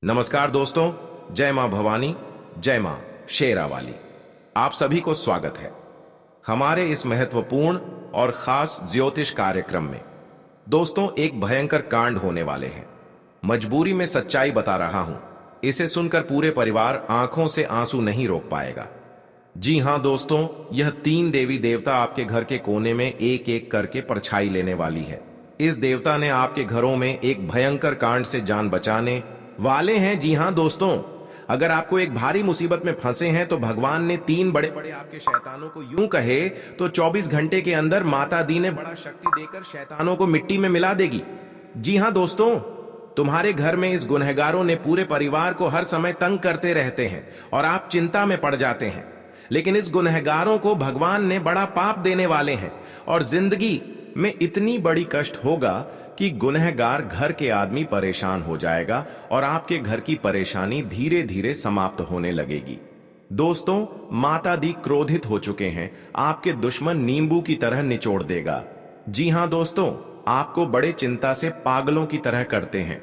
नमस्कार दोस्तों, जय मां भवानी, जय मां शेरावाली। आप सभी को स्वागत है हमारे इस महत्वपूर्ण और खास ज्योतिष कार्यक्रम में। दोस्तों, एक भयंकर कांड होने वाले हैं। मजबूरी में सच्चाई बता रहा हूं, इसे सुनकर पूरे परिवार आंखों से आंसू नहीं रोक पाएगा। जी हां दोस्तों, यह 3 देवी देवता आपके घर के कोने में एक एक करके परछाई लेने वाली है। इस देवता ने आपके घरों में एक भयंकर कांड से जान बचाने वाले हैं। जी हां दोस्तों, अगर आपको एक भारी मुसीबत में फंसे हैं तो भगवान ने 3 बड़े बड़े आपके शैतानों को यूं कहे तो 24 घंटे के अंदर माता दी ने बड़ा शक्ति देकर शैतानों को मिट्टी में मिला देगी। जी हां दोस्तों, तुम्हारे घर में इस गुनहगारों ने पूरे परिवार को हर समय तंग करते रहते हैं और आप चिंता में पड़ जाते हैं। लेकिन इस गुनहगारों को भगवान ने बड़ा पाप देने वाले हैं और जिंदगी में इतनी बड़ी कष्ट होगा कि गुनहगार घर के आदमी परेशान हो जाएगा और आपके घर की परेशानी धीरे धीरे समाप्त होने लगेगी। दोस्तों, माता दी क्रोधित हो चुके हैं, आपके दुश्मन नींबू की तरह निचोड़ देगा। जी हां दोस्तों, आपको बड़े चिंता से पागलों की तरह करते हैं,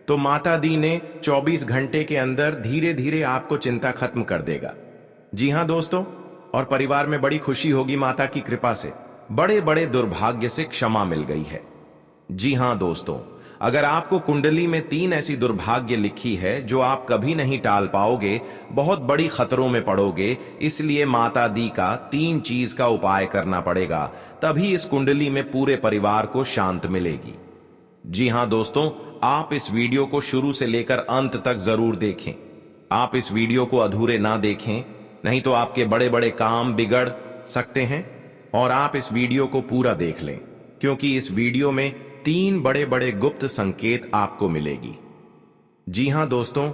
तो माता दी ने 24 घंटे के अंदर धीरे धीरे आपको चिंता खत्म कर देगा। जी हां दोस्तों, और परिवार में बड़ी खुशी होगी। माता की कृपा से बड़े बड़े दुर्भाग्य से क्षमा मिल गई है। जी हां दोस्तों, अगर आपको कुंडली में 3 ऐसी दुर्भाग्य लिखी है जो आप कभी नहीं टाल पाओगे, बहुत बड़ी खतरों में पड़ोगे, इसलिए माता दी का 3 चीज का उपाय करना पड़ेगा, तभी इस कुंडली में पूरे परिवार को शांत मिलेगी। जी हां दोस्तों, आप इस वीडियो को शुरू से लेकर अंत तक जरूर देखें। आप इस वीडियो को अधूरे ना देखें, नहीं तो आपके बड़े बड़े काम बिगड़ सकते हैं। और आप इस वीडियो को पूरा देख लें, क्योंकि इस वीडियो में 3 बड़े बड़े गुप्त संकेत आपको मिलेगी। जी हां दोस्तों,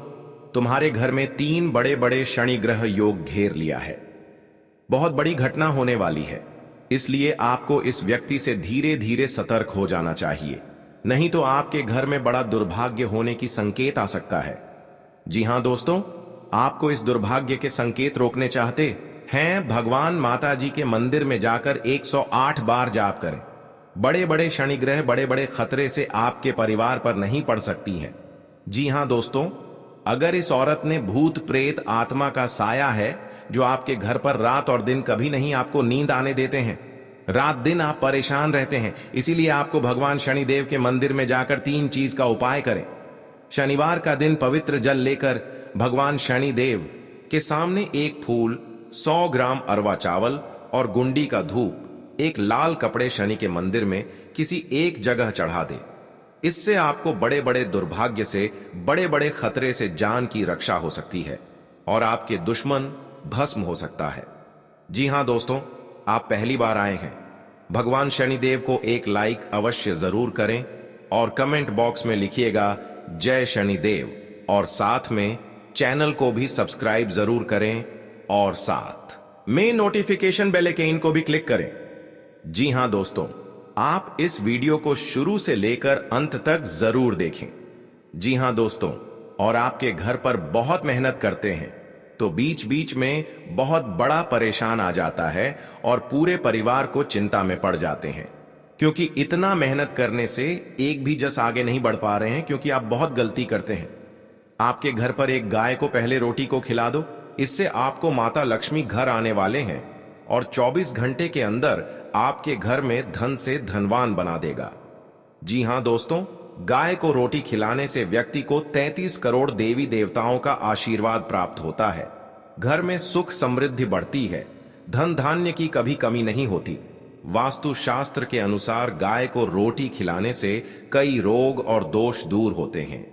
तुम्हारे घर में 3 बड़े बड़े शनि ग्रह योग घेर लिया है। बहुत बड़ी घटना होने वाली है, इसलिए आपको इस व्यक्ति से धीरे धीरे सतर्क हो जाना चाहिए, नहीं तो आपके घर में बड़ा दुर्भाग्य होने की संकेत आ सकता है। जी हां दोस्तों, आपको इस दुर्भाग्य के संकेत रोकने चाहते हैं, भगवान माता जी के मंदिर में जाकर 108 बार जाप करें। बड़े बड़े शनि ग्रह बड़े बड़े खतरे से आपके परिवार पर नहीं पड़ सकती हैं। जी हां दोस्तों, अगर इस औरत ने भूत प्रेत आत्मा का साया है जो आपके घर पर रात और दिन कभी नहीं आपको नींद आने देते हैं, रात दिन आप परेशान रहते हैं, इसीलिए आपको भगवान शनिदेव के मंदिर में जाकर 3 चीज का उपाय करें। शनिवार का दिन पवित्र जल लेकर भगवान शनिदेव के सामने एक फूल, 100 ग्राम अरवा चावल और गुंडी का धूप एक लाल कपड़े शनि के मंदिर में किसी एक जगह चढ़ा दे। इससे आपको बड़े बड़े दुर्भाग्य से, बड़े बड़े खतरे से जान की रक्षा हो सकती है और आपके दुश्मन भस्म हो सकता है। जी हां दोस्तों, आप पहली बार आए हैं, भगवान शनिदेव को एक लाइक अवश्य जरूर करें और कमेंट बॉक्स में लिखिएगा जय शनिदेव, और साथ में चैनल को भी सब्सक्राइब जरूर करें और साथ में नोटिफिकेशन बेल आइकन को भी क्लिक करें। जी हां दोस्तों, आप इस वीडियो को शुरू से लेकर अंत तक जरूर देखें। जी हां दोस्तों, और आपके घर पर बहुत मेहनत करते हैं तो बीच बीच में बहुत बड़ा परेशान आ जाता है और पूरे परिवार को चिंता में पड़ जाते हैं, क्योंकि इतना मेहनत करने से एक भी जस आगे नहीं बढ़ पा रहे हैं, क्योंकि आप बहुत गलती करते हैं। आपके घर पर एक गाय को पहले रोटी को खिला दो, इससे आपको माता लक्ष्मी घर आने वाले हैं और 24 घंटे के अंदर आपके घर में धन से धनवान बना देगा। जी हां दोस्तों, गाय को रोटी खिलाने से व्यक्ति को 33 करोड़ देवी देवताओं का आशीर्वाद प्राप्त होता है। घर में सुख समृद्धि बढ़ती है, धन धान्य की कभी कमी नहीं होती। वास्तु शास्त्र के अनुसार गाय को रोटी खिलाने से कई रोग और दोष दूर होते हैं,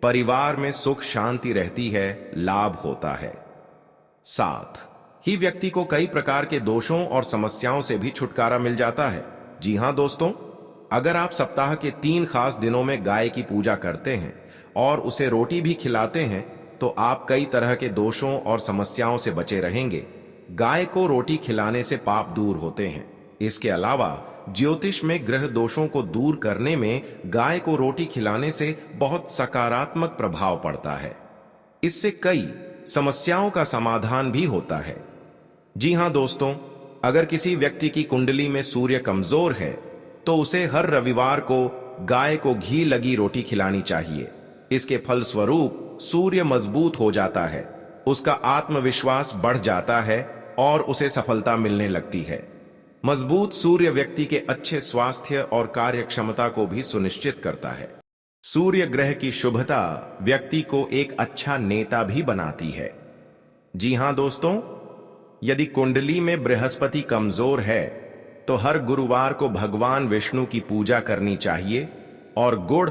परिवार में सुख शांति रहती है, लाभ होता है। साथ ही व्यक्ति को कई प्रकार के दोषों और समस्याओं से भी छुटकारा मिल जाता है। जी हां दोस्तों, अगर आप सप्ताह के 3 खास दिनों में गाय की पूजा करते हैं और उसे रोटी भी खिलाते हैं तो आप कई तरह के दोषों और समस्याओं से बचे रहेंगे। गाय को रोटी खिलाने से पाप दूर होते हैं। इसके अलावा ज्योतिष में ग्रह दोषों को दूर करने में गाय को रोटी खिलाने से बहुत सकारात्मक प्रभाव पड़ता है। इससे कई समस्याओं का समाधान भी होता है। जी हां दोस्तों, अगर किसी व्यक्ति की कुंडली में सूर्य कमजोर है तो उसे हर रविवार को गाय को घी लगी रोटी खिलानी चाहिए। इसके फलस्वरूप सूर्य मजबूत हो जाता है, उसका आत्मविश्वास बढ़ जाता है और उसे सफलता मिलने लगती है। मजबूत सूर्य व्यक्ति के अच्छे स्वास्थ्य और कार्यक्षमता को भी सुनिश्चित करता है। सूर्य ग्रह की शुभता व्यक्ति को एक अच्छा नेता भी बनाती है। जी हां दोस्तों, यदि कुंडली में बृहस्पति कमजोर है तो हर गुरुवार को भगवान विष्णु की पूजा करनी चाहिए और गुड़,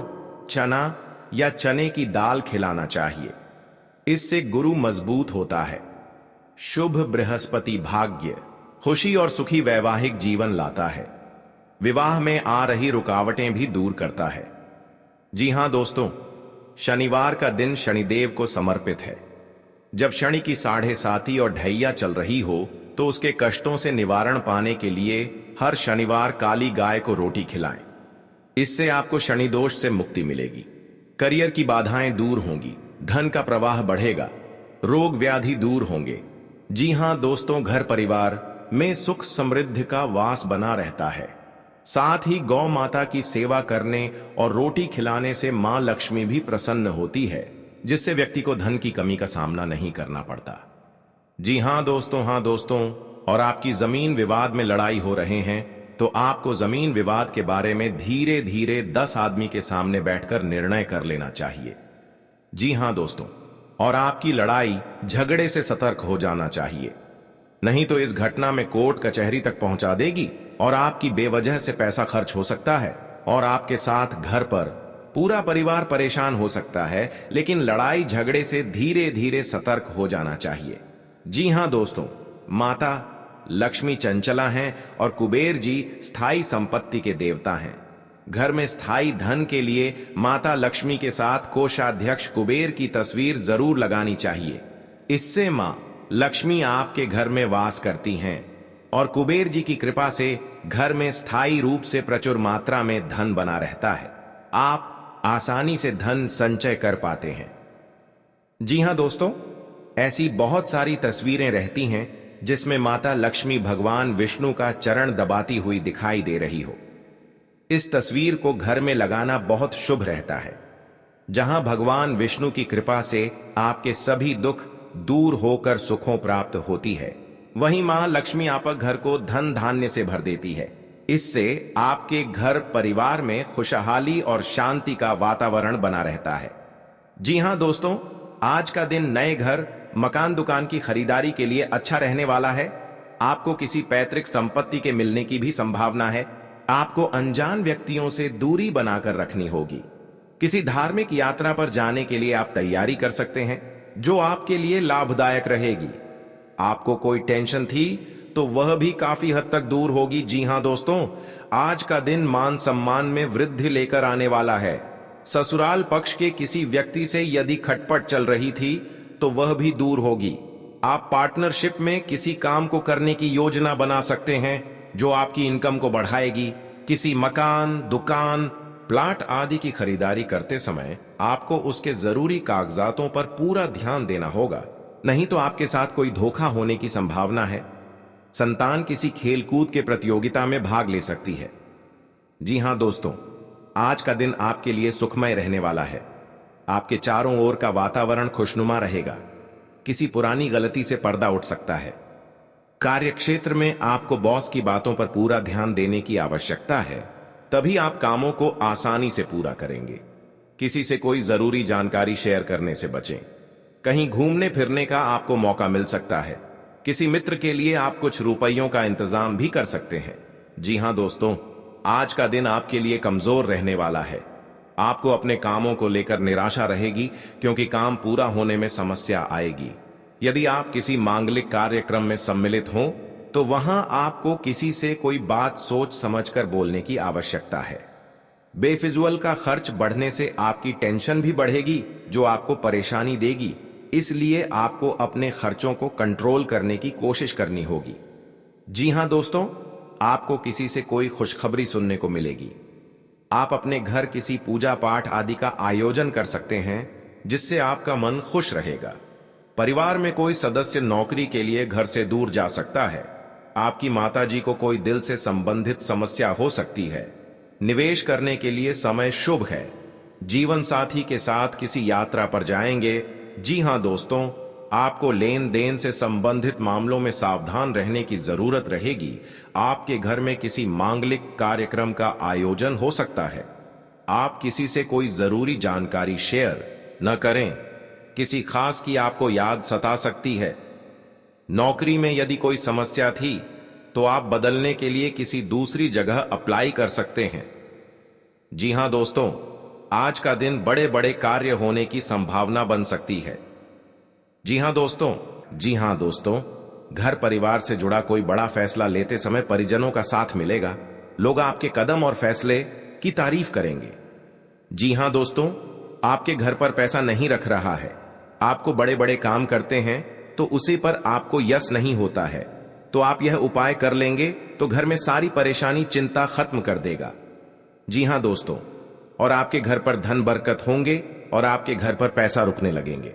चना या चने की दाल खिलाना चाहिए। इससे गुरु मजबूत होता है। शुभ बृहस्पति भाग्य, खुशी और सुखी वैवाहिक जीवन लाता है। विवाह में आ रही रुकावटें भी दूर करता है। जी हां दोस्तों, शनिवार का दिन शनिदेव को समर्पित है। जब शनि की 7:30 और ढैया चल रही हो तो उसके कष्टों से निवारण पाने के लिए हर शनिवार काली गाय को रोटी खिलाएं। इससे आपको शनि दोष से मुक्ति मिलेगी, करियर की बाधाएं दूर होंगी, धन का प्रवाह बढ़ेगा, रोग व्याधि दूर होंगे। जी हां दोस्तों, घर परिवार में सुख समृद्धि का वास बना रहता है। साथ ही गौ माता की सेवा करने और रोटी खिलाने से मां लक्ष्मी भी प्रसन्न होती है, जिससे व्यक्ति को धन की कमी का सामना नहीं करना पड़ता। जी हां दोस्तों, और आपकी जमीन विवाद में लड़ाई हो रहे हैं तो आपको जमीन विवाद के बारे में धीरे धीरे 10 आदमी के सामने बैठकर निर्णय कर लेना चाहिए। जी हां दोस्तों, और आपकी लड़ाई झगड़े से सतर्क हो जाना चाहिए, नहीं तो इस घटना में कोर्ट कचहरी तक पहुंचा देगी और आपकी बेवजह से पैसा खर्च हो सकता है और आपके साथ घर पर पूरा परिवार परेशान हो सकता है। लेकिन लड़ाई झगड़े से धीरे धीरे सतर्क हो जाना चाहिए। जी हां दोस्तों, माता लक्ष्मी चंचला हैं और कुबेर जी स्थायी संपत्ति के देवता हैं। घर में स्थायी धन के लिए माता लक्ष्मी के साथ कोषाध्यक्ष कुबेर की तस्वीर जरूर लगानी चाहिए। इससे मां लक्ष्मी आपके घर में वास करती हैं और कुबेर जी की कृपा से घर में स्थायी रूप से प्रचुर मात्रा में धन बना रहता है। आप आसानी से धन संचय कर पाते हैं। जी हां दोस्तों, ऐसी बहुत सारी तस्वीरें रहती हैं जिसमें माता लक्ष्मी भगवान विष्णु का चरण दबाती हुई दिखाई दे रही हो। इस तस्वीर को घर में लगाना बहुत शुभ रहता है। जहां भगवान विष्णु की कृपा से आपके सभी दुख दूर होकर सुखों प्राप्त होती है, वहीं मां लक्ष्मी आपक घर को धन धान्य से भर देती है। इससे आपके घर परिवार में खुशहाली और शांति का वातावरण बना रहता है। जी हां दोस्तों, आज का दिन नए घर, मकान, दुकान की खरीदारी के लिए अच्छा रहने वाला है। आपको किसी पैतृक संपत्ति के मिलने की भी संभावना है। आपको अनजान व्यक्तियों से दूरी बनाकर रखनी होगी। किसी धार्मिक यात्रा पर जाने के लिए आप तैयारी कर सकते हैं, जो आपके लिए लाभदायक रहेगी। आपको कोई टेंशन थी तो वह भी काफी हद तक दूर होगी। जी हां दोस्तों, आज का दिन मान सम्मान में वृद्धि लेकर आने वाला है। ससुराल पक्ष के किसी व्यक्ति से यदि खटपट चल रही थी तो वह भी दूर होगी। आप पार्टनरशिप में किसी काम को करने की योजना बना सकते हैं जो आपकी इनकम को बढ़ाएगी। किसी मकान, दुकान, प्लाट आदि की खरीदारी करते समय आपको उसके जरूरी कागजातों पर पूरा ध्यान देना होगा, नहीं तो आपके साथ कोई धोखा होने की संभावना है। संतान किसी खेलकूद के प्रतियोगिता में भाग ले सकती है। जी हां दोस्तों, आज का दिन आपके लिए सुखमय रहने वाला है। आपके चारों ओर का वातावरण खुशनुमा रहेगा। किसी पुरानी गलती से पर्दा उठ सकता है। कार्यक्षेत्र में आपको बॉस की बातों पर पूरा ध्यान देने की आवश्यकता है, तभी आप कामों को आसानी से पूरा करेंगे। किसी से कोई जरूरी जानकारी शेयर करने से बचें। कहीं घूमने फिरने का आपको मौका मिल सकता है। किसी मित्र के लिए आप कुछ रुपयों का इंतजाम भी कर सकते हैं। जी हां दोस्तों, आज का दिन आपके लिए कमजोर रहने वाला है। आपको अपने कामों को लेकर निराशा रहेगी क्योंकि काम पूरा होने में समस्या आएगी। यदि आप किसी मांगलिक कार्यक्रम में सम्मिलित हों तो वहां आपको किसी से कोई बात सोच समझकर बोलने की आवश्यकता है। बेफिजूल का खर्च बढ़ने से आपकी टेंशन भी बढ़ेगी, जो आपको परेशानी देगी। इसलिए आपको अपने खर्चों को कंट्रोल करने की कोशिश करनी होगी। जी हां दोस्तों, आपको किसी से कोई खुशखबरी सुनने को मिलेगी। आप अपने घर किसी पूजा पाठ आदि का आयोजन कर सकते हैं, जिससे आपका मन खुश रहेगा। परिवार में कोई सदस्य नौकरी के लिए घर से दूर जा सकता है। आपकी माताजी को कोई दिल से संबंधित समस्या हो सकती है। निवेश करने के लिए समय शुभ है। जीवन साथी के साथ किसी यात्रा पर जाएंगे। जी हां दोस्तों, आपको लेन देन से संबंधित मामलों में सावधान रहने की जरूरत रहेगी। आपके घर में किसी मांगलिक कार्यक्रम का आयोजन हो सकता है। आप किसी से कोई जरूरी जानकारी शेयर न करें। किसी खास की आपको याद सता सकती है। नौकरी में यदि कोई समस्या थी तो आप बदलने के लिए किसी दूसरी जगह अप्लाई कर सकते हैं। जी हां दोस्तों, आज का दिन बड़े बड़े कार्य होने की संभावना बन सकती है। जी हां दोस्तों, घर परिवार से जुड़ा कोई बड़ा फैसला लेते समय परिजनों का साथ मिलेगा। लोग आपके कदम और फैसले की तारीफ करेंगे। जी हां दोस्तों, आपके घर पर पैसा नहीं रख रहा है, आपको बड़े बड़े काम करते हैं तो उसी पर आपको यश नहीं होता है, तो आप यह उपाय कर लेंगे तो घर में सारी परेशानी चिंता खत्म कर देगा। जी हां दोस्तों, और आपके घर पर धन बरकत होंगे और आपके घर पर पैसा रुकने लगेंगे।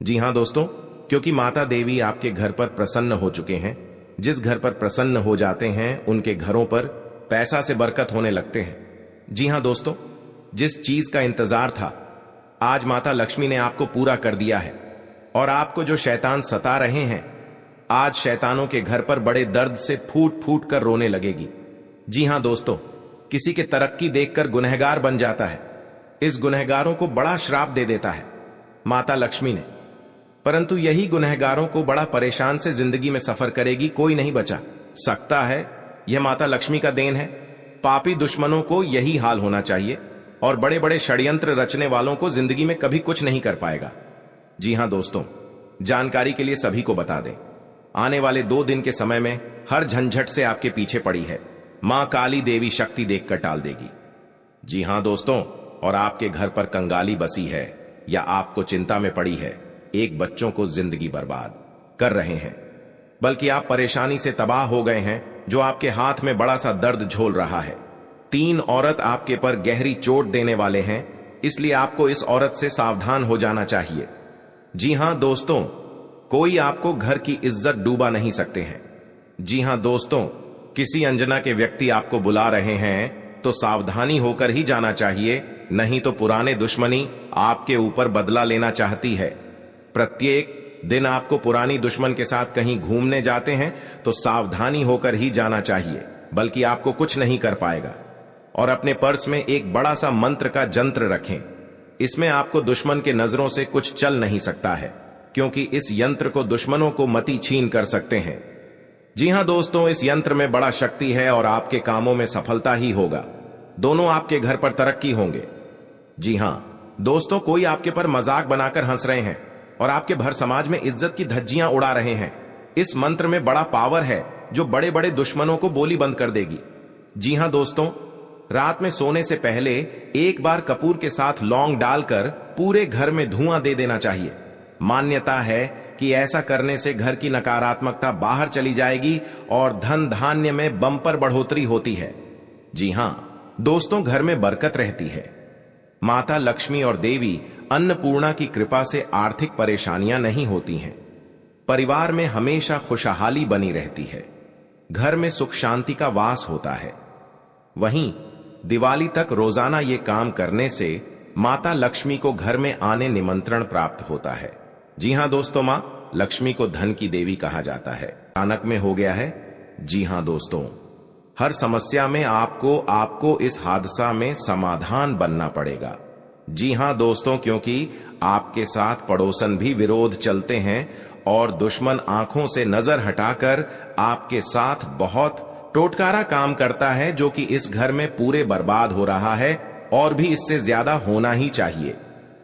जी हां दोस्तों, क्योंकि माता देवी आपके घर पर प्रसन्न हो चुके हैं। जिस घर पर प्रसन्न हो जाते हैं उनके घरों पर पैसा से बरकत होने लगते हैं। जी हां दोस्तों, जिस चीज का इंतजार था आज माता लक्ष्मी ने आपको पूरा कर दिया है। और आपको जो शैतान सता रहे हैं, आज शैतानों के घर पर बड़े दर्द से फूट फूट कर रोने लगेगी। जी हां दोस्तों, किसी के तरक्की देखकर गुनहगार बन जाता है। इस गुनहगारों को बड़ा श्राप दे देता है माता लक्ष्मी ने, परंतु यही गुनहगारों को बड़ा परेशान से जिंदगी में सफर करेगी, कोई नहीं बचा सकता है। यह माता लक्ष्मी का देन है। पापी दुश्मनों को यही हाल होना चाहिए और बड़े बड़े षड्यंत्र रचने वालों को जिंदगी में कभी कुछ नहीं कर पाएगा। जी हां दोस्तों, जानकारी के लिए सभी को बता दें, आने वाले 2 दिन के समय में हर झंझट से आपके पीछे पड़ी है मां काली देवी शक्ति देखकर टाल देगी। जी हां दोस्तों, और आपके घर पर कंगाली बसी है या आपको चिंता में पड़ी है, एक बच्चों को जिंदगी बर्बाद कर रहे हैं, बल्कि आप परेशानी से तबाह हो गए हैं, जो आपके हाथ में बड़ा सा दर्द झोल रहा है। 3 औरत आपके पर गहरी चोट देने वाले हैं, इसलिए आपको इस औरत से सावधान हो जाना चाहिए। जी हां दोस्तों, कोई आपको घर की इज्जत डूबा नहीं सकते हैं। जी हां दोस्तों, किसी अनजाना के व्यक्ति आपको बुला रहे हैं तो सावधानी होकर ही जाना चाहिए, नहीं तो पुराने दुश्मनी आपके ऊपर बदला लेना चाहती है। प्रत्येक दिन आपको पुरानी दुश्मन के साथ कहीं घूमने जाते हैं तो सावधानी होकर ही जाना चाहिए, बल्कि आपको कुछ नहीं कर पाएगा। और अपने पर्स में एक बड़ा सा मंत्र का जंत्र रखें। इसमें आपको दुश्मन के नजरों से कुछ चल नहीं सकता है, क्योंकि इस यंत्र को दुश्मनों को मति छीन कर सकते हैं। जी हां दोस्तों, इस यंत्र में बड़ा शक्ति है और आपके कामों में सफलता ही होगा। दोनों आपके घर पर तरक्की होंगे। जी हां दोस्तों, कोई आपके पर मजाक बनाकर हंस रहे हैं और आपके भर समाज में इज्जत की धज्जियां उड़ा रहे हैं। इस मंत्र में बड़ा पावर है जो बड़े बड़े दुश्मनों को बोली बंद कर देगी। जी हां दोस्तों, रात में सोने से पहले एक बार कपूर के साथ लौंग डालकर पूरे घर में धुआं दे देना चाहिए। मान्यता है कि ऐसा करने से घर की नकारात्मकता बाहर चली जाएगी और धन धान्य में बम्पर बढ़ोतरी होती है। जी हां दोस्तों, घर में बरकत रहती है। माता लक्ष्मी और देवी अन्नपूर्णा की कृपा से आर्थिक परेशानियां नहीं होती हैं। परिवार में हमेशा खुशहाली बनी रहती है। घर में सुख शांति का वास होता है। वहीं दिवाली तक रोजाना ये काम करने से माता लक्ष्मी को घर में आने निमंत्रण प्राप्त होता है। जी हां दोस्तों, मां लक्ष्मी को धन की देवी कहा जाता है। अचानक में हो गया है। जी हां दोस्तों, हर समस्या में आपको इस हादसा में समाधान बनना पड़ेगा। जी हां दोस्तों, क्योंकि आपके साथ पड़ोसन भी विरोध चलते हैं और दुश्मन आंखों से नजर हटाकर आपके साथ बहुत टोटकारा काम करता है, जो कि इस घर में पूरे बर्बाद हो रहा है और भी इससे ज्यादा होना ही चाहिए।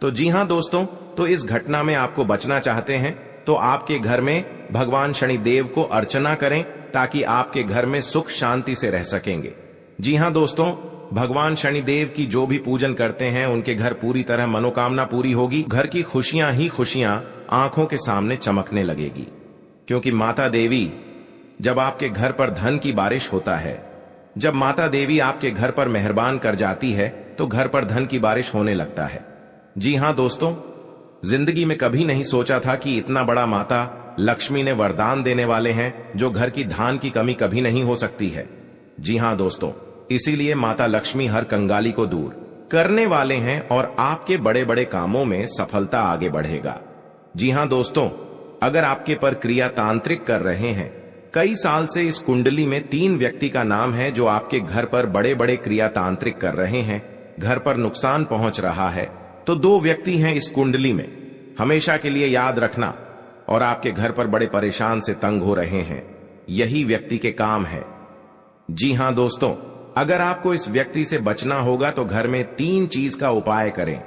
तो जी हां दोस्तों, तो इस घटना में आपको बचना चाहते हैं तो आपके घर में भगवान शनिदेव को अर्चना करें, ताकि आपके घर में सुख शांति से रह सकेंगे। जी हां दोस्तों, भगवान शनिदेव की जो भी पूजन करते हैं उनके घर पूरी तरह मनोकामना पूरी होगी। घर की खुशियां ही खुशियां आंखों के सामने चमकने लगेगी, क्योंकि माता देवी जब आपके घर पर धन की बारिश होता है, जब माता देवी आपके घर पर मेहरबान कर जाती है तो घर पर धन की बारिश होने लगता है। जी हां दोस्तों, जिंदगी में कभी नहीं सोचा था कि इतना बड़ा माता लक्ष्मी ने वरदान देने वाले हैं, जो घर की धान की कमी कभी नहीं हो सकती है। जी हां दोस्तों, इसीलिए माता लक्ष्मी हर कंगाली को दूर करने वाले हैं और आपके बड़े बड़े कामों में सफलता आगे बढ़ेगा। जी हां दोस्तों, अगर आपके पर क्रिया तांत्रिक कर रहे हैं, कई साल से इस कुंडली में 3 व्यक्ति का नाम है जो आपके घर पर बड़े बड़े क्रिया तांत्रिक कर रहे हैं, घर पर नुकसान पहुंच रहा है, तो 2 व्यक्ति हैं इस कुंडली में, हमेशा के लिए याद रखना। और आपके घर पर बड़े परेशान से तंग हो रहे हैं, यही व्यक्ति के काम है। जी हां दोस्तों, अगर आपको इस व्यक्ति से बचना होगा तो घर में 3 चीज का उपाय करें।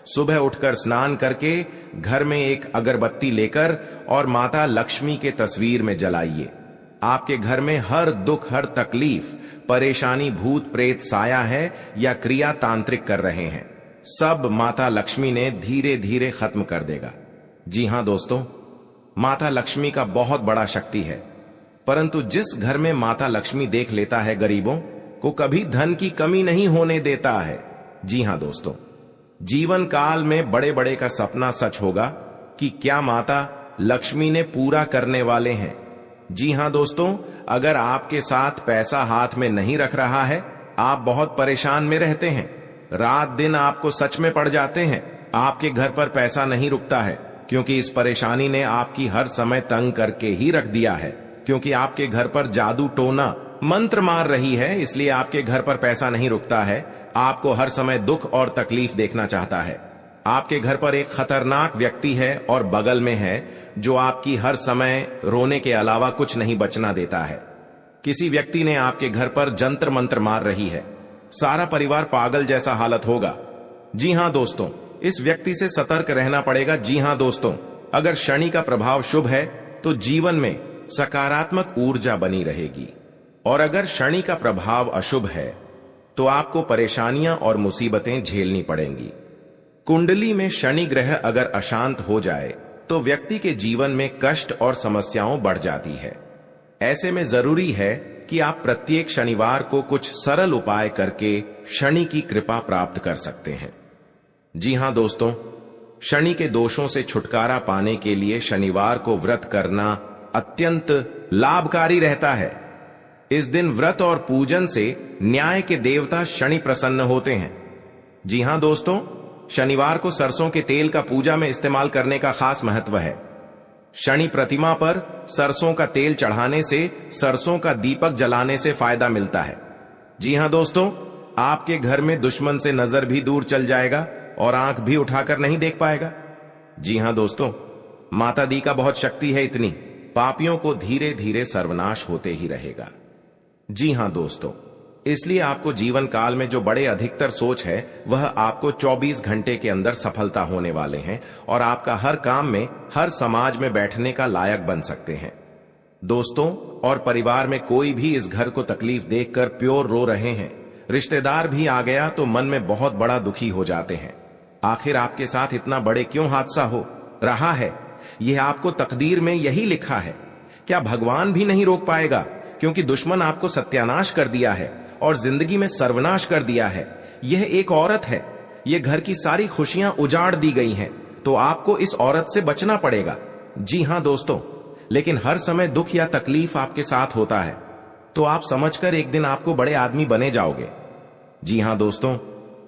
सुबह उठकर स्नान करके घर में एक अगरबत्ती लेकर और माता लक्ष्मी के तस्वीर में जलाइए। आपके घर में हर दुख, हर तकलीफ, परेशानी, भूत प्रेत साया है या क्रिया तांत्रिक कर रहे हैं, सब माता लक्ष्मी ने धीरे धीरे खत्म कर देगा। जी हां दोस्तों, माता लक्ष्मी का बहुत बड़ा शक्ति है, परंतु जिस घर में माता लक्ष्मी देख लेता है गरीबों को कभी धन की कमी नहीं होने देता है। जी हां दोस्तों, जीवन काल में बड़े बड़े का सपना सच होगा कि क्या माता लक्ष्मी ने पूरा करने वाले हैं। जी हां दोस्तों, अगर आपके साथ पैसा हाथ में नहीं रख रहा है, आप बहुत परेशान में रहते हैं, रात दिन आपको सच में पड़ जाते हैं, आपके घर पर पैसा नहीं रुकता है, क्योंकि इस परेशानी ने आपकी हर समय तंग करके ही रख दिया है, क्योंकि आपके घर पर जादू टोना मंत्र मार रही है, इसलिए आपके घर पर पैसा नहीं रुकता है, आपको हर समय दुख और तकलीफ देखना चाहता है। आपके घर पर एक खतरनाक व्यक्ति है और बगल में है जो आपकी हर समय रोने के अलावा कुछ नहीं बचना देता है। किसी व्यक्ति ने आपके घर पर जंतर मंत्र मार रही है, सारा परिवार पागल जैसा हालत होगा। जी हां दोस्तों, इस व्यक्ति से सतर्क रहना पड़ेगा। जी हां दोस्तों, अगर शनि का प्रभाव शुभ है तो जीवन में सकारात्मक ऊर्जा बनी रहेगी, और अगर शनि का प्रभाव अशुभ है तो आपको परेशानियां और मुसीबतें झेलनी पड़ेंगी। कुंडली में शनि ग्रह अगर अशांत हो जाए तो व्यक्ति के जीवन में कष्ट और समस्याओं बढ़ जाती है। ऐसे में जरूरी है कि आप प्रत्येक शनिवार को कुछ सरल उपाय करके शनि की कृपा प्राप्त कर सकते हैं। जी हां दोस्तों, शनि के दोषों से छुटकारा पाने के लिए शनिवार को व्रत करना अत्यंत लाभकारी रहता है। इस दिन व्रत और पूजन से न्याय के देवता शनि प्रसन्न होते हैं। जी हां दोस्तों, शनिवार को सरसों के तेल का पूजा में इस्तेमाल करने का खास महत्व है। शनि प्रतिमा पर सरसों का तेल चढ़ाने से सरसों का दीपक जलाने से फायदा मिलता है। जी हां दोस्तों, आपके घर में दुश्मन से नजर भी दूर चल जाएगा और आंख भी उठाकर नहीं देख पाएगा। जी हां दोस्तों, माता दी का बहुत शक्ति है इतनी, पापियों को धीरे धीरे सर्वनाश होते ही रहेगा। जी हां दोस्तों, इसलिए आपको जीवन काल में जो बड़े अधिकतर सोच है वह आपको 24 घंटे के अंदर सफलता होने वाले हैं और आपका हर काम में, हर समाज में बैठने का लायक बन सकते हैं। दोस्तों और परिवार में कोई भी इस घर को तकलीफ देखकर प्योर रो रहे हैं, रिश्तेदार भी आ गया तो मन में बहुत बड़ा दुखी हो जाते हैं। आखिर आपके साथ इतना बड़े क्यों हादसा हो रहा है? यह आपको तकदीर में यही लिखा है। क्या भगवान भी नहीं रोक पाएगा? क्योंकि दुश्मन आपको सत्यानाश कर दिया है और जिंदगी में सर्वनाश कर दिया है। यह एक औरत है, यह घर की सारी खुशियां उजाड़ दी गई हैं, तो आपको इस औरत से बचना पड़ेगा। जी हां दोस्तों, लेकिन हर समय दुख या तकलीफ आपके साथ होता है तो आप समझकर एक दिन आपको बड़े आदमी बने जाओगे। जी हां दोस्तों,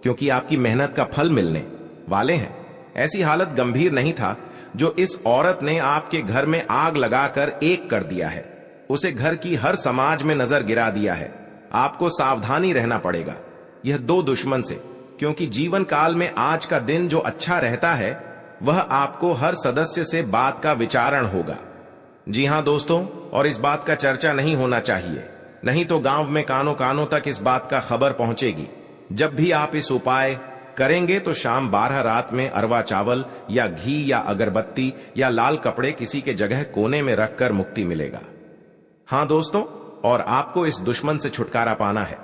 क्योंकि आपकी मेहनत का फल मिलने वाले हैं। ऐसी हालत गंभीर नहीं था जो इस औरत ने आपके घर में आग लगाकर एक कर दिया है, उसे घर की हर समाज में नजर गिरा दिया है। आपको सावधानी रहना पड़ेगा यह 2 दुश्मन से, क्योंकि जीवन काल में आज का दिन जो अच्छा रहता है वह आपको हर सदस्य से बात का विचारण होगा। जी हां दोस्तों, और इस बात का चर्चा नहीं होना चाहिए, नहीं तो गांव में कानों कानों तक इस बात का खबर पहुंचेगी। जब भी आप इस उपाय करेंगे तो शाम 12 रात में अरवा चावल या घी या अगरबत्ती या लाल कपड़े किसी के जगह कोने में रखकर मुक्ति मिलेगा। हां दोस्तों, और आपको इस दुश्मन से छुटकारा पाना है।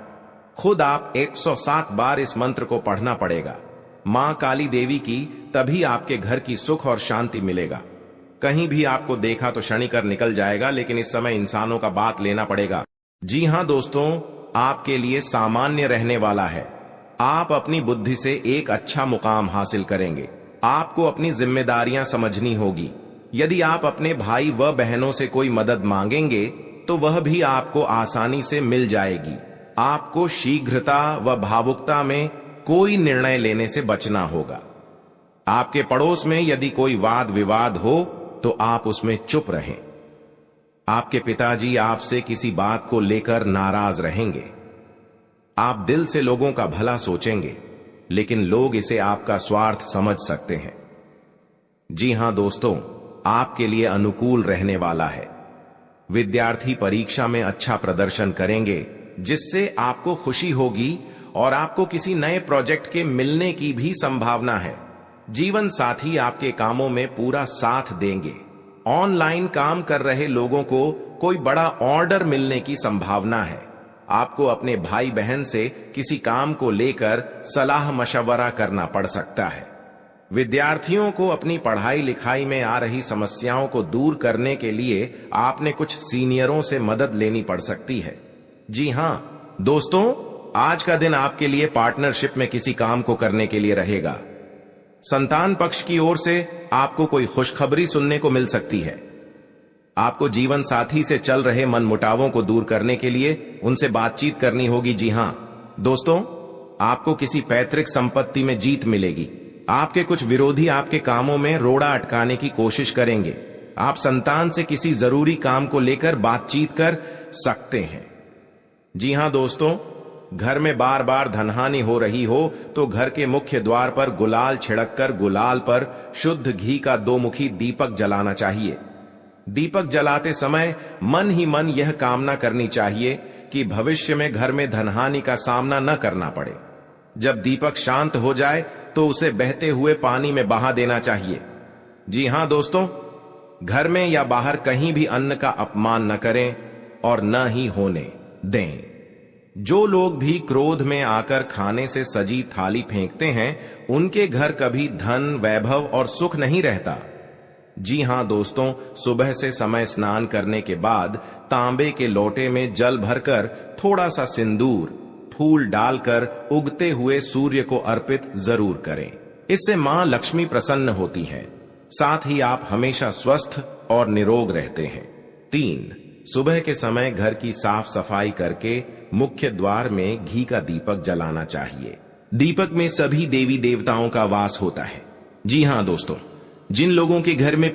खुद आप 107 बार इस मंत्र को पढ़ना पड़ेगा। मां काली देवी की, तभी आपके घर की सुख और शांति मिलेगा। कहीं भी आपको देखा तो शनि कर निकल जाएगा, लेकिन इस समय इंसानों का बात लेना पड़ेगा। जी हां दोस्तों, आपके लिए सामान्य रहने वाला है। आप अपनी बुद्धि से एक अच्छा मुकाम हासिल करेंगे। आपको अपनी जिम्मेदारियां समझनी होगी। यदि आप अपने भाई व बहनों से कोई मदद मांगेंगे तो वह भी आपको आसानी से मिल जाएगी। आपको शीघ्रता व भावुकता में कोई निर्णय लेने से बचना होगा। आपके पड़ोस में यदि कोई वाद विवाद हो तो आप उसमें चुप रहें। आपके पिताजी आपसे किसी बात को लेकर नाराज रहेंगे। आप दिल से लोगों का भला सोचेंगे, लेकिन लोग इसे आपका स्वार्थ समझ सकते हैं। जी हां दोस्तों, आपके लिए अनुकूल रहने वाला है। विद्यार्थी परीक्षा में अच्छा प्रदर्शन करेंगे, जिससे आपको खुशी होगी और आपको किसी नए प्रोजेक्ट के मिलने की भी संभावना है। जीवन साथी आपके कामों में पूरा साथ देंगे। ऑनलाइन काम कर रहे लोगों को कोई बड़ा ऑर्डर मिलने की संभावना है। आपको अपने भाई बहन से किसी काम को लेकर सलाह मशवरा करना पड़ सकता है। विद्यार्थियों को अपनी पढ़ाई लिखाई में आ रही समस्याओं को दूर करने के लिए आपने कुछ सीनियरों से मदद लेनी पड़ सकती है। जी हां दोस्तों, आज का दिन आपके लिए पार्टनरशिप में किसी काम को करने के लिए रहेगा। संतान पक्ष की ओर से आपको कोई खुशखबरी सुनने को मिल सकती है। आपको जीवन साथी से चल रहे मनमुटावों को दूर करने के लिए उनसे बातचीत करनी होगी। जी हां दोस्तों, आपको किसी पैतृक संपत्ति में जीत मिलेगी। आपके कुछ विरोधी आपके कामों में रोड़ा अटकाने की कोशिश करेंगे। आप संतान से किसी जरूरी काम को लेकर बातचीत कर सकते हैं। जी हां दोस्तों, घर में बार बार धनहानि हो रही हो तो घर के मुख्य द्वार पर गुलाल छिड़ककर गुलाल पर शुद्ध घी का 2 मुखी दीपक जलाना चाहिए। दीपक जलाते समय मन ही मन यह कामना करनी चाहिए कि भविष्य में घर में धनहानि का सामना न करना पड़े। जब दीपक शांत हो जाए तो उसे बहते हुए पानी में बहा देना चाहिए। जी हां दोस्तों, घर में या बाहर कहीं भी अन्न का अपमान न करें और न ही होने दें। जो लोग भी क्रोध में आकर खाने से सजी थाली फेंकते हैं, उनके घर कभी धन, वैभव और सुख नहीं रहता। जी हां दोस्तों, सुबह से समय स्नान करने के बाद तांबे के लोटे में जल भरकर थोड़ा सा सिंदूर, फूल डालकर उगते हुए सूर्य को अर्पित जरूर करें। इससे मां लक्ष्मी प्रसन्न होती हैं। साथ ही आप हमेशा स्वस्थ और निरोग रहते हैं। 3, सुबह के समय घर की साफ सफाई करके मुख्य द्वार में घी का दीपक जलाना चाहिए। दीपक में सभी देवी देवताओं का वास होता है। जी हां दोस्तों, जिन लोगों के घर में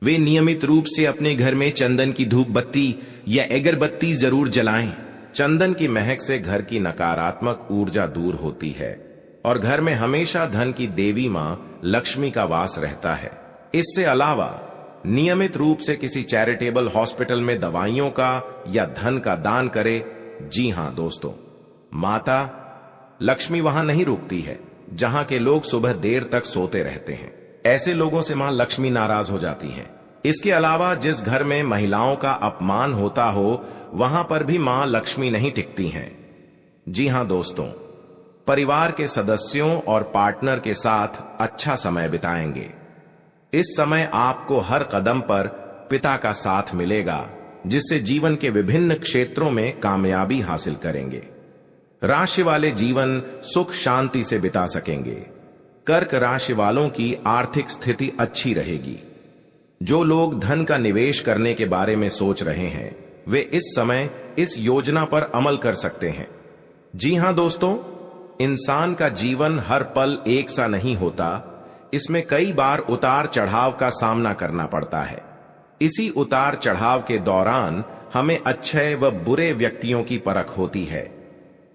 वे नियमित रूप से अपने घर में चंदन की धूप बत्ती या अगरबत्ती जरूर जलाएं। चंदन की महक से घर की नकारात्मक ऊर्जा दूर होती है और घर में हमेशा धन की देवी मां लक्ष्मी का वास रहता है। इससे अलावा नियमित रूप से किसी चैरिटेबल हॉस्पिटल में दवाइयों का या धन का दान करें। जी हां दोस्तों, माता लक्ष्मी वहां नहीं रुकती है जहां के लोग सुबह देर तक सोते रहते हैं। ऐसे लोगों से मां लक्ष्मी नाराज हो जाती हैं। इसके अलावा जिस घर में महिलाओं का अपमान होता हो, वहां पर भी मां लक्ष्मी नहीं टिकती हैं। जी हां दोस्तों, परिवार के सदस्यों और पार्टनर के साथ अच्छा समय बिताएंगे। इस समय आपको हर कदम पर पिता का साथ मिलेगा, जिससे जीवन के विभिन्न क्षेत्रों में कामयाबी हासिल करेंगे। राशि वाले जीवन सुख शांति से बिता सकेंगे। कर्क राशि वालों की आर्थिक स्थिति अच्छी रहेगी। जो लोग धन का निवेश करने के बारे में सोच रहे हैं, वे इस समय इस योजना पर अमल कर सकते हैं। जी हां दोस्तों, इंसान का जीवन हर पल एक सा नहीं होता। इसमें कई बार उतार चढ़ाव का सामना करना पड़ता है। इसी उतार चढ़ाव के दौरान हमें अच्छे व बुरे व्यक्तियों की परख होती है।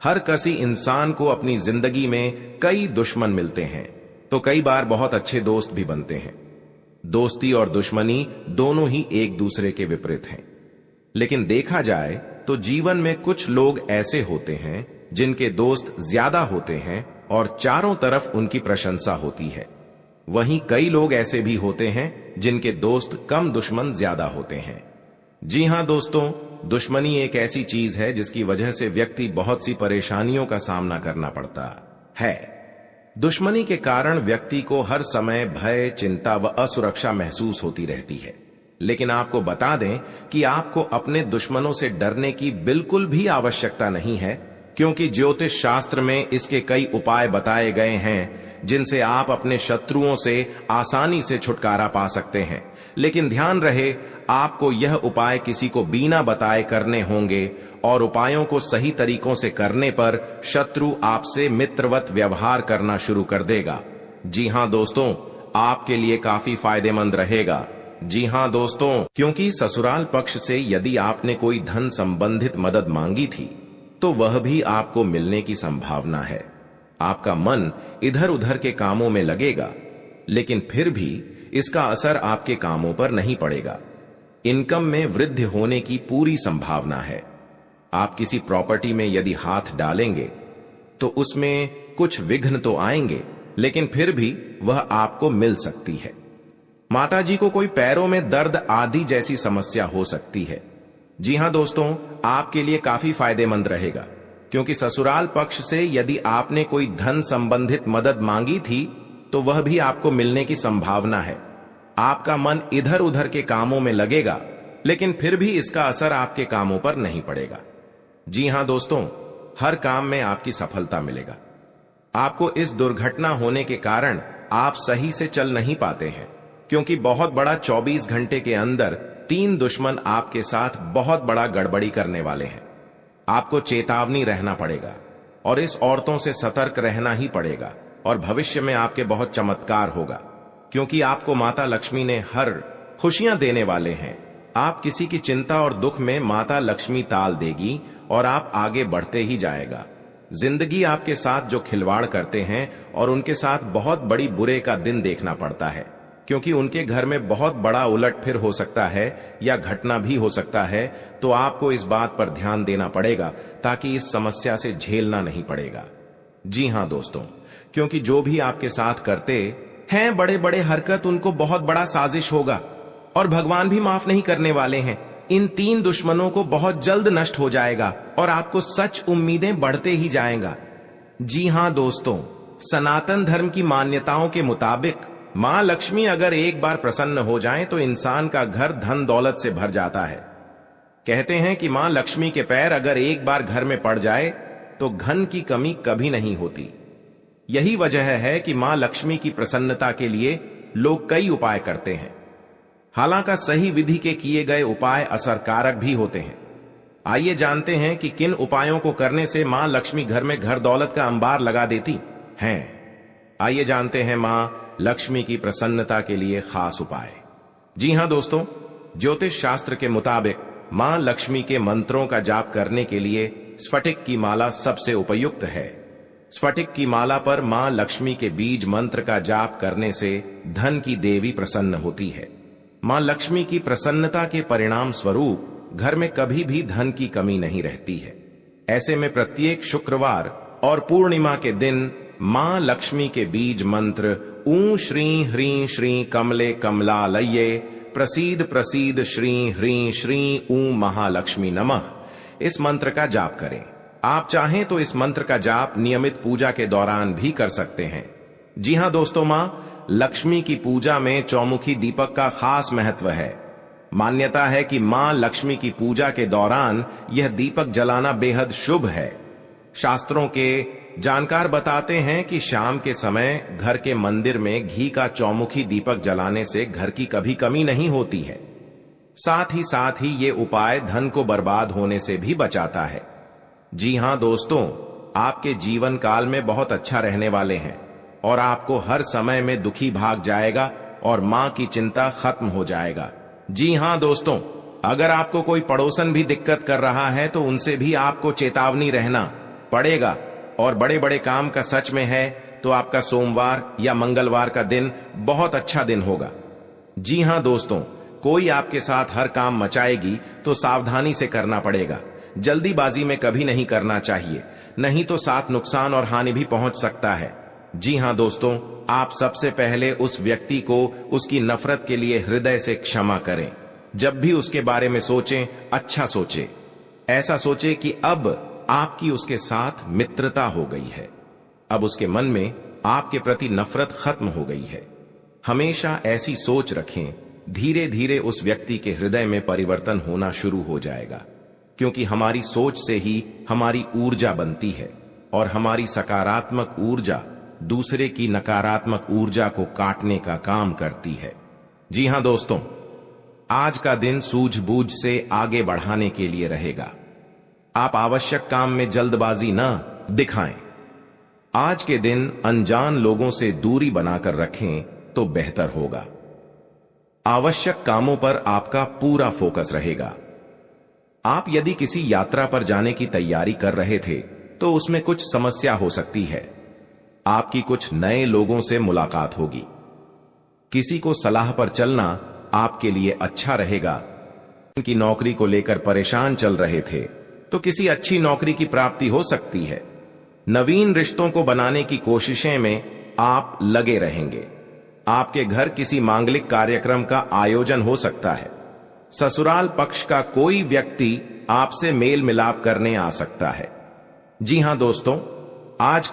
हर किसी इंसान को अपनी जिंदगी में कई दुश्मन मिलते हैं, तो कई बार बहुत अच्छे दोस्त भी बनते हैं। दोस्ती और दुश्मनी दोनों ही एक दूसरे के विपरीत हैं। लेकिन देखा जाए तो जीवन में कुछ लोग ऐसे होते हैं जिनके दोस्त ज्यादा होते हैं और चारों तरफ उनकी प्रशंसा होती है। वहीं कई लोग ऐसे भी होते हैं जिनके दोस्त कम, दुश्मन ज्यादा होते हैं। जी हां दोस्तों, दुश्मनी एक ऐसी चीज है जिसकी वजह से व्यक्ति बहुत सी परेशानियों का सामना करना पड़ता है। दुश्मनी के कारण व्यक्ति को हर समय भय, चिंता व असुरक्षा महसूस होती रहती है। लेकिन आपको बता दें कि आपको अपने दुश्मनों से डरने की बिल्कुल भी आवश्यकता नहीं है। क्योंकि ज्योतिष शास्त्र में इसके कई उपाय बताए गए हैं जिनसे आप अपने शत्रुओं से आसानी से छुटकारा पा सकते हैं। लेकिन ध्यान रहे, आपको यह उपाय किसी को बिना बताए करने होंगे और उपायों को सही तरीकों से करने पर शत्रु आपसे मित्रवत व्यवहार करना शुरू कर देगा। जी हां दोस्तों, आपके लिए काफी फायदेमंद रहेगा। जी हां दोस्तों, क्योंकि ससुराल पक्ष से यदि आपने कोई धन संबंधित मदद मांगी थी तो वह भी आपको मिलने की संभावना है। आपका मन इधर उधर के कामों में लगेगा, लेकिन फिर भी इसका असर आपके कामों पर नहीं पड़ेगा। इनकम में वृद्धि होने की पूरी संभावना है। आप किसी प्रॉपर्टी में यदि हाथ डालेंगे तो उसमें कुछ विघ्न तो आएंगे, लेकिन फिर भी वह आपको मिल सकती है। माताजी को कोई पैरों में दर्द आदि जैसी समस्या हो सकती है। जी हां दोस्तों, आपके लिए काफी फायदेमंद रहेगा, क्योंकि ससुराल पक्ष से यदि आपने कोई धन संबंधित मदद मांगी थी तो वह भी आपको मिलने की संभावना है। आपका मन इधर उधर के कामों में लगेगा, लेकिन फिर भी इसका असर आपके कामों पर नहीं पड़ेगा। जी हां दोस्तों, हर काम में आपकी सफलता मिलेगा। आपको इस दुर्घटना होने के कारण आप सही से चल नहीं पाते हैं, क्योंकि बहुत बड़ा 24 घंटे के अंदर 3 दुश्मन आपके साथ बहुत बड़ा गड़बड़ी करने वाले हैं। आपको चेतावनी रहना पड़ेगा और इस औरतों से सतर्क रहना ही पड़ेगा। और भविष्य में आपके बहुत चमत्कार होगा, क्योंकि आपको माता लक्ष्मी ने हर खुशियां देने वाले हैं। आप किसी की चिंता और दुख में माता लक्ष्मी ताल देगी और आप आगे बढ़ते ही जाएगा। जिंदगी आपके साथ जो खिलवाड़ करते हैं और उनके साथ बहुत बड़ी बुरे का दिन देखना पड़ता है, क्योंकि उनके घर में बहुत बड़ा उलटफेर हो सकता है या घटना भी हो सकता है। तो आपको इस बात पर ध्यान देना पड़ेगा ताकि इस समस्या से झेलना नहीं पड़ेगा। जी हां दोस्तों, क्योंकि जो भी आपके साथ करते हैं बड़े बड़े हरकत, उनको बहुत बड़ा साजिश होगा और भगवान भी माफ नहीं करने वाले हैं। इन 3 दुश्मनों को बहुत जल्द नष्ट हो जाएगा और आपको सच उम्मीदें बढ़ते ही जाएगा। जी हां दोस्तों, सनातन धर्म की मान्यताओं के मुताबिक मां लक्ष्मी अगर एक बार प्रसन्न हो जाएं तो इंसान का घर धन दौलत से भर जाता है। कहते हैं कि मां लक्ष्मी के पैर अगर एक बार घर में पड़ जाए तो धन की कमी कभी नहीं होती। यही वजह है कि मां लक्ष्मी की प्रसन्नता के लिए लोग कई उपाय करते हैं। हालांकि सही विधि के किए गए उपाय असरकारक भी होते हैं। आइए जानते हैं कि किन उपायों को करने से मां लक्ष्मी घर में घर दौलत का अंबार लगा देती हैं। आइए जानते हैं मां लक्ष्मी की प्रसन्नता के लिए खास उपाय। जी हां दोस्तों, ज्योतिष शास्त्र के मुताबिक मां लक्ष्मी के मंत्रों का जाप करने के लिए स्फटिक की माला सबसे उपयुक्त है। स्फटिक की माला पर मां लक्ष्मी के बीज मंत्र का जाप करने से धन की देवी प्रसन्न होती है। मां लक्ष्मी की प्रसन्नता के परिणाम स्वरूप घर में कभी भी धन की कमी नहीं रहती है। ऐसे में प्रत्येक शुक्रवार और पूर्णिमा के दिन मां लक्ष्मी के बीज मंत्र ऊ श्री ह्रीं श्री कमले कमलालये प्रसीद प्रसीद श्री ह्रीं श्री ऊ महालक्ष्मी नमः, इस मंत्र का जाप करें। आप चाहें तो इस मंत्र का जाप नियमित पूजा के दौरान भी कर सकते हैं। जी हां दोस्तों, मां लक्ष्मी की पूजा में चौमुखी दीपक का खास महत्व है। मान्यता है कि मां लक्ष्मी की पूजा के दौरान यह दीपक जलाना बेहद शुभ है। शास्त्रों के जानकार बताते हैं कि शाम के समय घर के मंदिर में घी का चौमुखी दीपक जलाने से घर की कभी कमी नहीं होती है। साथ ही ये उपाय धन को बर्बाद होने से भी बचाता है। जी हां दोस्तों, आपके जीवन काल में बहुत अच्छा रहने वाले हैं और आपको हर समय में दुखी भाग जाएगा और मां की चिंता खत्म हो जाएगा। जी हां दोस्तों, अगर आपको कोई पड़ोसन भी दिक्कत कर रहा है तो उनसे भी आपको चेतावनी रहना पड़ेगा। और बड़े बड़े काम का सच में है तो आपका सोमवार या मंगलवार का दिन बहुत अच्छा दिन होगा। जी हां दोस्तों, कोई आपके साथ हर काम मचाएगी तो सावधानी से करना पड़ेगा। जल्दीबाजी में कभी नहीं करना चाहिए, नहीं तो साथ नुकसान और हानि भी पहुंच सकता है। जी हां दोस्तों, आप सबसे पहले उस व्यक्ति को उसकी नफरत के लिए हृदय से क्षमा करें। जब भी उसके बारे में सोचें, अच्छा सोचें। ऐसा सोचें कि अब आपकी उसके साथ मित्रता हो गई है, अब उसके मन में आपके प्रति नफरत खत्म हो गई है। हमेशा ऐसी सोच रखें, धीरे धीरे उस व्यक्ति के हृदय में परिवर्तन होना शुरू हो जाएगा, क्योंकि हमारी सोच से ही हमारी ऊर्जा बनती है और हमारी सकारात्मक ऊर्जा दूसरे की नकारात्मक ऊर्जा को काटने का काम करती है। जी हां दोस्तों, आज का दिन सूझबूझ से आगे बढ़ाने के लिए रहेगा। आप आवश्यक काम में जल्दबाजी न दिखाएं। आज के दिन अनजान लोगों से दूरी बनाकर रखें तो बेहतर होगा। आवश्यक कामों पर आपका पूरा फोकस रहेगा। आप यदि किसी यात्रा पर जाने की तैयारी कर रहे थे तो उसमें कुछ समस्या हो सकती है। आपकी कुछ नए लोगों से मुलाकात होगी। किसी को सलाह पर चलना आपके लिए अच्छा रहेगा। की नौकरी को लेकर परेशान चल रहे थे तो किसी अच्छी नौकरी की प्राप्ति हो सकती है। नवीन रिश्तों को बनाने की कोशिशें में आप लगे रहेंगे। आपके घर किसी मांगलिक कार्यक्रम का आयोजन हो सकता है। ससुराल पक्ष का कोई व्यक्ति आपसे मेल मिलाप करने आ सकता है। जी हां दोस्तों, आज का